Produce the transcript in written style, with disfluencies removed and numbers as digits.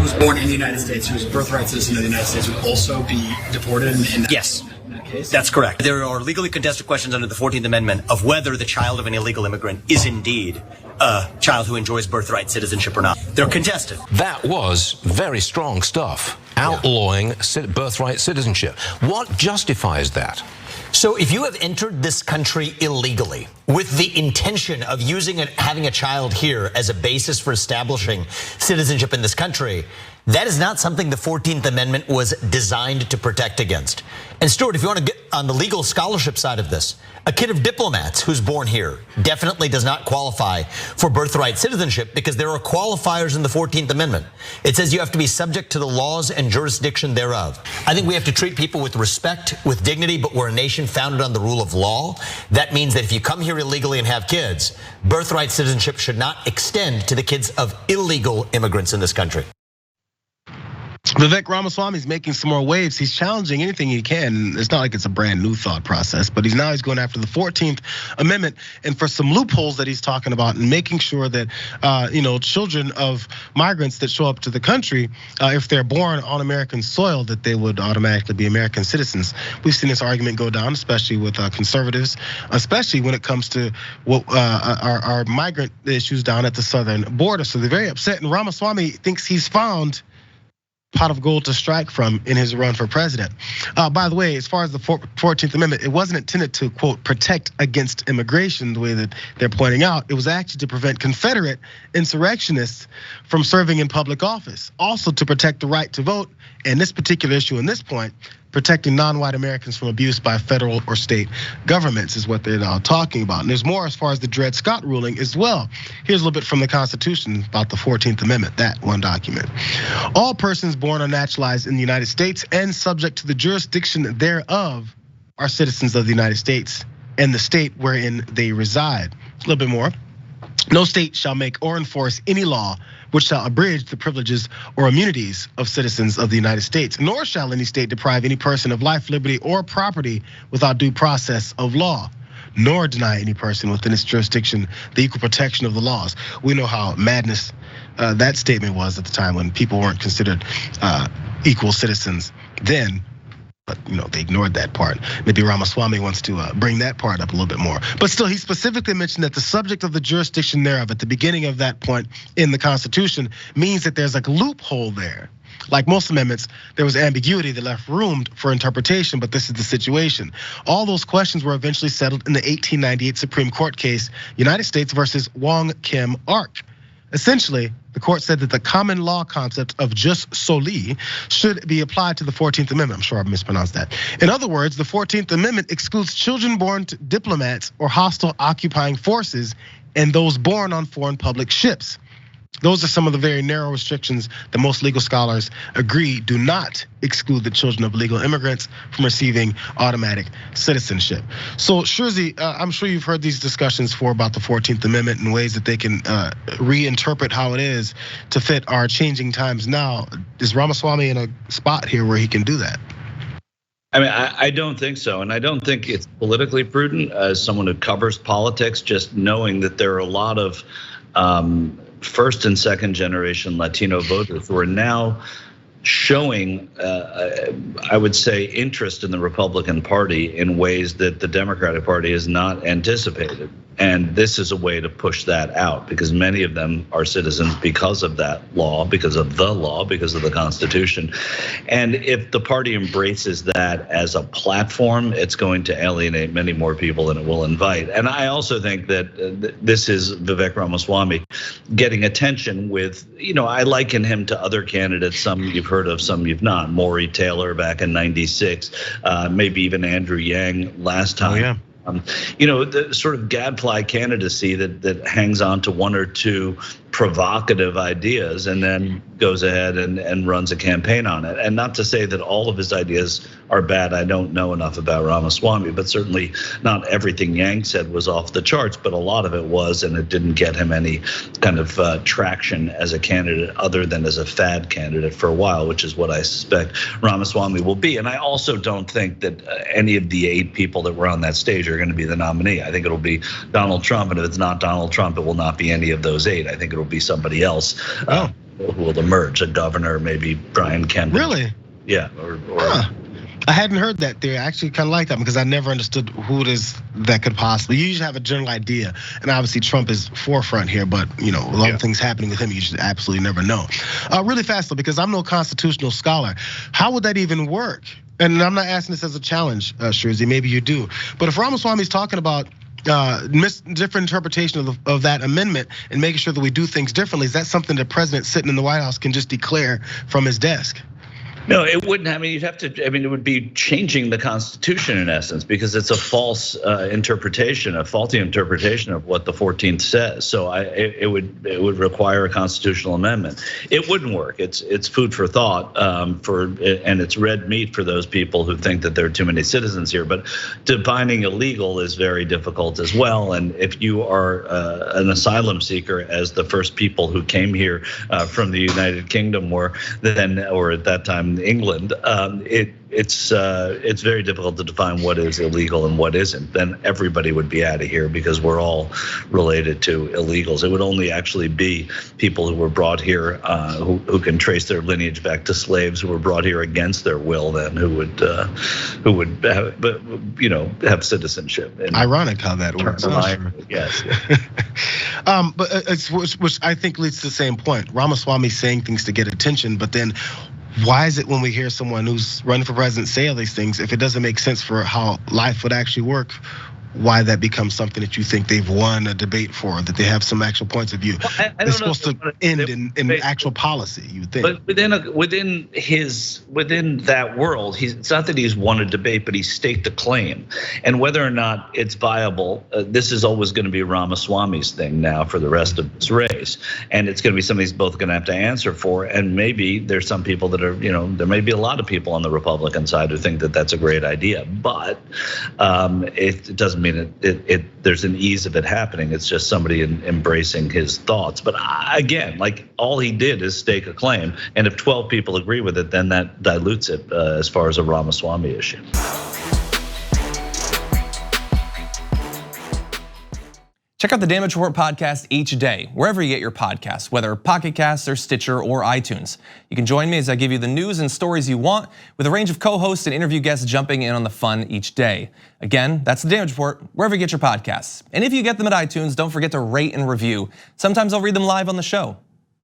who was born in the United States, who is a birthright citizen of the United States, would also be deported in that, yes. in that case? That's correct. There are legally contested questions under the 14th Amendment of whether the child of an illegal immigrant is indeed a child who enjoys birthright citizenship or not. They're contested. That was very strong stuff, outlawing birthright citizenship. What justifies that? So if you have entered this country illegally with the intention of using it, having a child here as a basis for establishing citizenship in this country, that is not something the 14th Amendment was designed to protect against. And Stuart, if you want to get on the legal scholarship side of this, a kid of diplomats who's born here definitely does not qualify for birthright citizenship because there are qualifiers in the 14th Amendment. It says you have to be subject to the laws and jurisdiction thereof. I think we have to treat people with respect, with dignity, but we're a nation founded on the rule of law. That means that if you come here illegally and have kids, birthright citizenship should not extend to the kids of illegal immigrants in this country. Vivek Ramaswamy is making some more waves. He's challenging anything he can. It's not like it's a brand new thought process, but he's going after the 14th Amendment and for some loopholes that he's talking about and making sure that children of migrants that show up to the country, if they're born on American soil, that they would automatically be American citizens. We've seen this argument go down, especially with conservatives, especially when it comes to what our migrant issues down at the southern border. So they're very upset, and Ramaswamy thinks he's found pot of gold to strike from in his run for president. By the way, as far as the 14th Amendment, it wasn't intended to, quote, protect against immigration the way that they're pointing out. It was actually to prevent Confederate insurrectionists from serving in public office. Also to protect the right to vote, and this particular issue in this point, protecting non-white Americans from abuse by federal or state governments is what they're now talking about. And there's more as far as the Dred Scott ruling as well. Here's a little bit from the Constitution about the 14th Amendment, that one document. All persons born or naturalized in the United States and subject to the jurisdiction thereof are citizens of the United States and the state wherein they reside. A little bit more. No state shall make or enforce any law which shall abridge the privileges or immunities of citizens of the United States, nor shall any state deprive any person of life, liberty, or property without due process of law, nor deny any person within its jurisdiction the equal protection of the laws. We know how madness that statement was at the time when people weren't considered equal citizens then. But they ignored that part. Maybe Ramaswamy wants to bring that part up a little bit more. But still, he specifically mentioned that the subject of the jurisdiction thereof at the beginning of that point in the Constitution means that there's like a loophole there. Like most amendments, there was ambiguity that left room for interpretation, but this is the situation. All those questions were eventually settled in the 1898 Supreme Court case, United States versus Wong Kim Ark. Essentially, the court said that the common law concept of jus soli should be applied to the 14th Amendment. I'm sure I mispronounced that. In other words, the 14th Amendment excludes children born to diplomats or hostile occupying forces and those born on foreign public ships. Those are some of the very narrow restrictions that most legal scholars agree do not exclude the children of legal immigrants from receiving automatic citizenship. So Shurzy, I'm sure you've heard these discussions before about the 14th Amendment and ways that they can reinterpret how it is to fit our changing times now. Is Ramaswamy in a spot here where he can do that? I mean, I don't think so. And I don't think it's politically prudent as someone who covers politics, just knowing that there are a lot of first and second generation Latino voters who are now showing, I would say, interest in the Republican Party in ways that the Democratic Party has not anticipated. And this is a way to push that out because many of them are citizens because of that law, because of the law, because of the Constitution. And if the party embraces that as a platform, it's going to alienate many more people than it will invite. And I also think that this is Vivek Ramaswamy getting attention with, I liken him to other candidates, some you've heard of, some you've not. Maury Taylor back in '96, maybe even Andrew Yang last time. Oh, yeah. The sort of gadfly candidacy that hangs on to one or two provocative ideas and then goes ahead and runs a campaign on it. And not to say that all of his ideas are bad. I don't know enough about Ramaswamy, but certainly not everything Yang said was off the charts, but a lot of it was, and it didn't get him any kind of traction as a candidate other than as a fad candidate for a while, which is what I suspect Ramaswamy will be. And I also don't think that any of the 8 people that were on that stage are going to be the nominee. I think it'll be Donald Trump, and if it's not Donald Trump, it will not be any of those 8. I think it'll be somebody else. who will emerge, a governor, maybe Brian Kemp. Really? Yeah. I hadn't heard that theory. I actually kind of like that because I never understood who it is that could possibly. You usually have a general idea, and obviously Trump is forefront here, but a lot of things happening with him, you should absolutely never know. Really fast though, because I'm no constitutional scholar. How would that even work? And I'm not asking this as a challenge, Shurzy, maybe you do. But if Ramaswamy's talking about different interpretation of that amendment and making sure that we do things differently, is that something the president sitting in the White House can just declare from his desk? No, it wouldn't. I mean, you'd have to. I mean, it would be changing the Constitution in essence, because it's a false interpretation, a faulty interpretation of what the 14th says. So it would require a constitutional amendment. It wouldn't work. It's food for thought and it's red meat for those people who think that there are too many citizens here. But defining illegal is very difficult as well. And if you are an asylum seeker, as the first people who came here from the United Kingdom were then, or at that time, England, it's very difficult to define what is illegal and what isn't. Then everybody would be out of here because we're all related to illegals. It would only actually be people who were brought here, who can trace their lineage back to slaves who were brought here against their will, then who would have citizenship. Ironic how that works. Yes. But which I think leads to the same point. Ramaswamy saying things to get attention, but then why is it when we hear someone who's running for president say all these things, if it doesn't make sense for how life would actually work, why that becomes something that you think they've won a debate for, that they have some actual points of view? It's supposed to end in actual policy, you think. But within that world, it's not that he's won a debate, but he's staked a claim. And whether or not it's viable, this is always going to be Ramaswamy's thing now for the rest of this race. And it's going to be something he's both going to have to answer for. And maybe there's some people that are, there may be a lot of people on the Republican side who think that that's a great idea. But it doesn't mean there's an ease of it happening. It's just somebody embracing his thoughts. But again, like, all he did is stake a claim, and if 12 people agree with it, then that dilutes it as far as a Ramaswamy issue. Check out the Damage Report podcast each day, wherever you get your podcasts, whether Pocket Casts or Stitcher or iTunes. You can join me as I give you the news and stories you want, with a range of co-hosts and interview guests jumping in on the fun each day. Again, that's the Damage Report, wherever you get your podcasts. And if you get them at iTunes, don't forget to rate and review. Sometimes I'll read them live on the show.